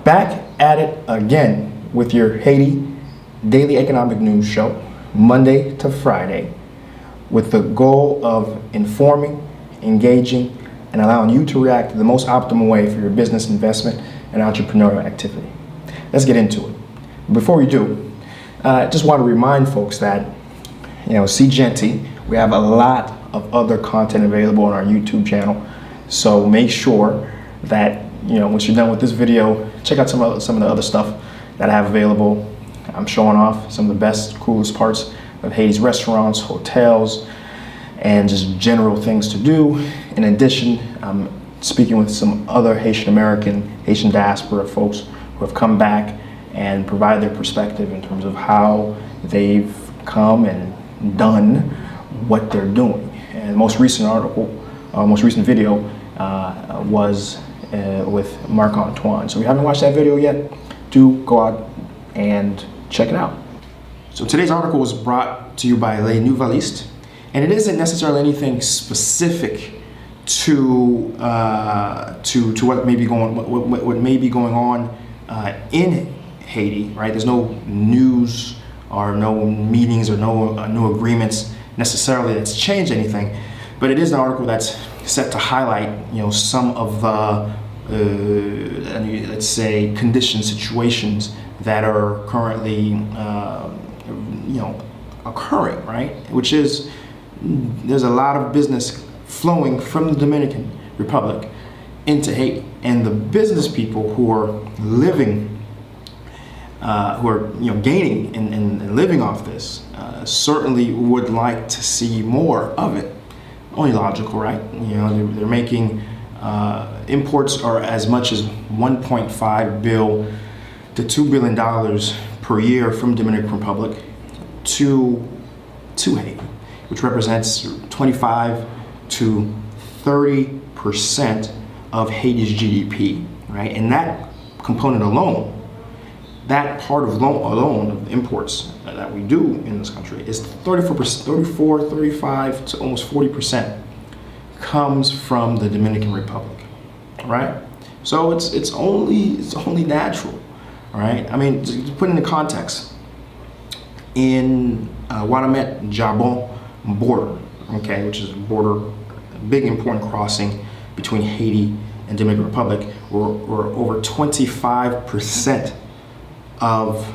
Back at it again with your Haiti Daily Economic News Show, Monday to Friday, with the goal of informing, engaging, and allowing you to react to the most optimal way for your business, investment, and entrepreneurial activity. Let's get into it. Before we do, I just want to remind folks that, Seejeanty, we have a lot of other content available on our YouTube channel. So make sure that, once you're done with this video, check out some of the other stuff that I have available. I'm showing off some of the best, coolest parts of Haiti's restaurants, hotels, and just general things to do. In addition, I'm speaking with some other Haitian American, Haitian diaspora folks who have come back and provide their perspective in terms of how they've come and done what they're doing. And the most recent video was with Marc Antoine. So if you haven't watched that video yet, do go out and check it out. So today's article was brought to you by Les Nouvelliste, and it isn't necessarily anything specific to what may be going on in Haiti, right? There's no news or no meetings or no new agreements necessarily that's changed anything, but it is an article that's set to highlight, some of the let's say conditions, situations that are currently occurring, right? Which is, there's a lot of business flowing from the Dominican Republic into Haiti, and the business people who are living, gaining and living off this, certainly would like to see more of it. Only logical, right? They're making imports are as much as $1.5 billion to $2 billion per year from Dominican Republic to Haiti, which represents 25 to 30% of Haiti's GDP, right? And that component alone, that part of alone of imports that we do in this country is 34%, 35 to almost 40% comes from the Dominican Republic, right? So it's only natural, right? I mean, to put into context, in Guadamet Jabon border, okay, which is a big important crossing between Haiti and Dominican Republic, where over 25% of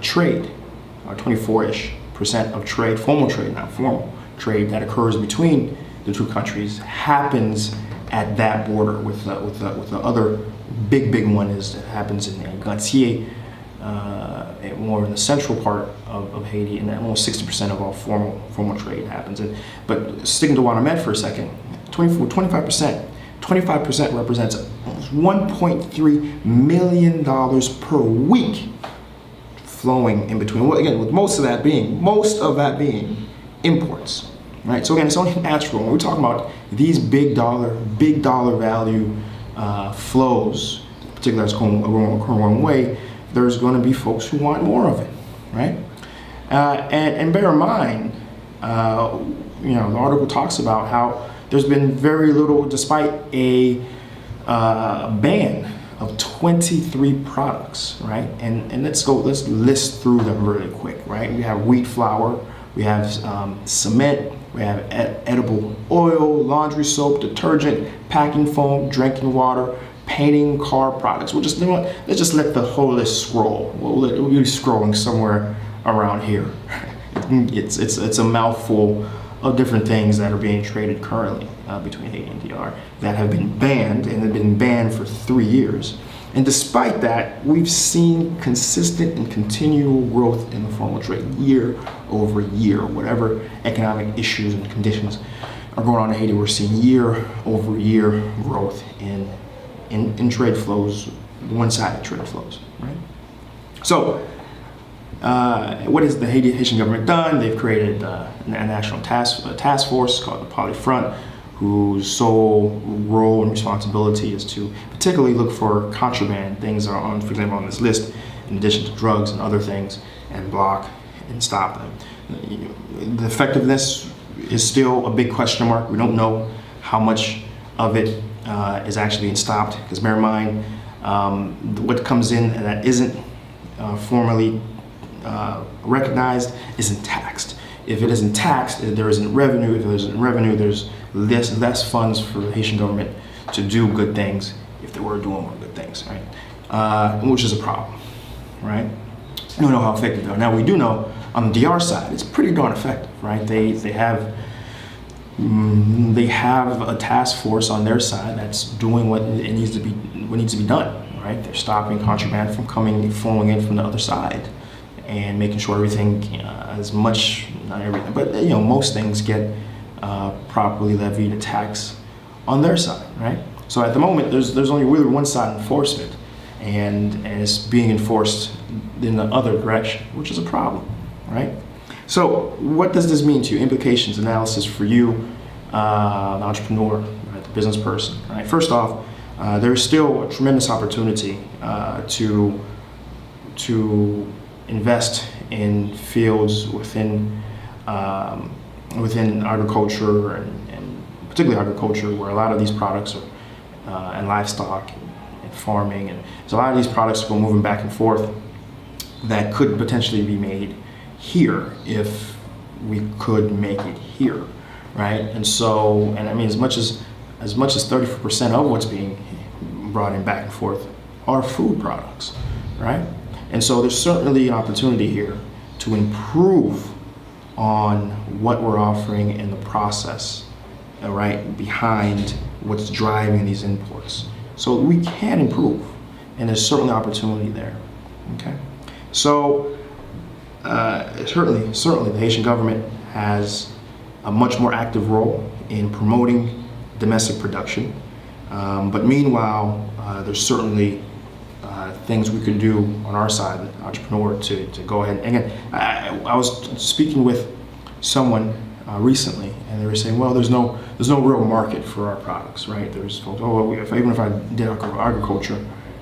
trade, or 24-ish% of trade, formal trade, not formal trade, that occurs between the two countries happens at that border. With the other big one is that happens in Gantier, more in the central part of Haiti, and almost 60% of all formal trade happens. But sticking to Guadamet for a second, 25% represents almost $1.3 million per week flowing in between. Well, again, with most of that being imports, right? So again, it's only natural when we're talking about these big dollar value flows, particularly that's going one way. There's going to be folks who want more of it, right? And bear in mind, the article talks about how there's been very little, despite a ban of 23 products, right? And let's list through them really quick, right? We have wheat flour, we have cement, we have edible oil, laundry soap, detergent, packing foam, drinking water, painting, car products. Let's just let the whole list scroll. We'll be scrolling somewhere around here. It's a mouthful of different things that are being traded currently between Haiti and DR that have been banned, and have been banned for 3 years. And despite that, we've seen consistent and continual growth in the formal trade year over year. Whatever economic issues and conditions are going on in Haiti, we're seeing year over year growth in trade flows, one-sided trade flows, right? So, what has the Haitian government done? They've created a national task force called the Poly Front, whose sole role and responsibility is to particularly look for contraband things that are on, for example, on this list, in addition to drugs and other things, and block and stop them. The effectiveness is still a big question mark. We don't know how much of it is actually being stopped, because bear in mind, What comes in that isn't formally recognized isn't taxed. If it isn't taxed, there isn't revenue. If there isn't revenue, there's less funds for the Haitian government to do good things if they were doing more good things, right? Which is a problem, right? We don't know how effective they are. Now we do know on the DR side, it's pretty darn effective, right? They have a task force on their side that's doing what needs to be done, right? They're stopping contraband from flowing in from the other side, and making sure everything, as much, not everything, but most things get properly levied a tax on their side, right? So at the moment, there's only really one side enforcement, and it's being enforced in the other direction, which is a problem, right? So what does this mean to you? Implications, analysis for you, the entrepreneur, right, the business person, right? First off, there's still a tremendous opportunity to invest in fields within agriculture and particularly agriculture, where a lot of these products are, and livestock and farming, and so a lot of these products go moving back and forth that could potentially be made here if we could make it here, right? And so, and I mean, as much as 30% of what's being brought in back and forth are food products, right? And so there's certainly an opportunity here to improve on what we're offering in the process, right, behind what's driving these imports. So we can improve, and there's certainly opportunity there, okay? So certainly the Haitian government has a much more active role in promoting domestic production, but meanwhile, there's certainly things we could do on our side, the entrepreneur, to go ahead. And again, I was speaking with someone recently, and they were saying, well, there's no real market for our products, right? There's folks, oh, well, even if I did agriculture,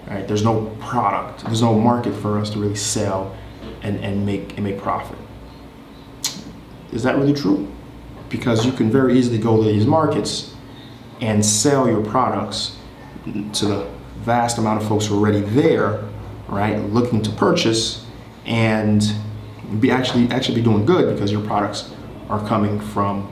right, there's no product, there's no market for us to really sell and make profit. Is that really true? Because you can very easily go to these markets and sell your products to the vast amount of folks who are already there, right, looking to purchase, and be actually be doing good because your products are coming from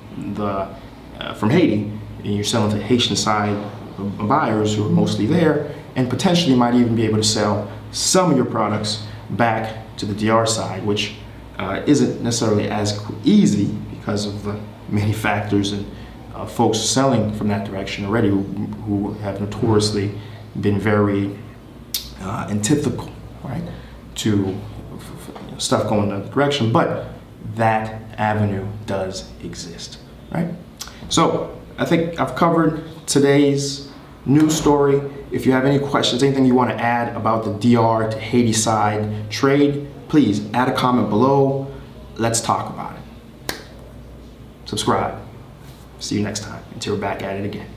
Haiti, and you're selling to Haitian side buyers who are mostly there, and potentially might even be able to sell some of your products back to the DR side, which isn't necessarily as easy because of the many factors and folks selling from that direction already who have notoriously been very antithetical, right, to stuff going in that direction, but that avenue does exist, right? So I think I've covered today's news story. If you have any questions, anything you want to add about the DR to Haiti side trade, please add a comment below. Let's talk about it. Subscribe. See you next time until we're back at it again.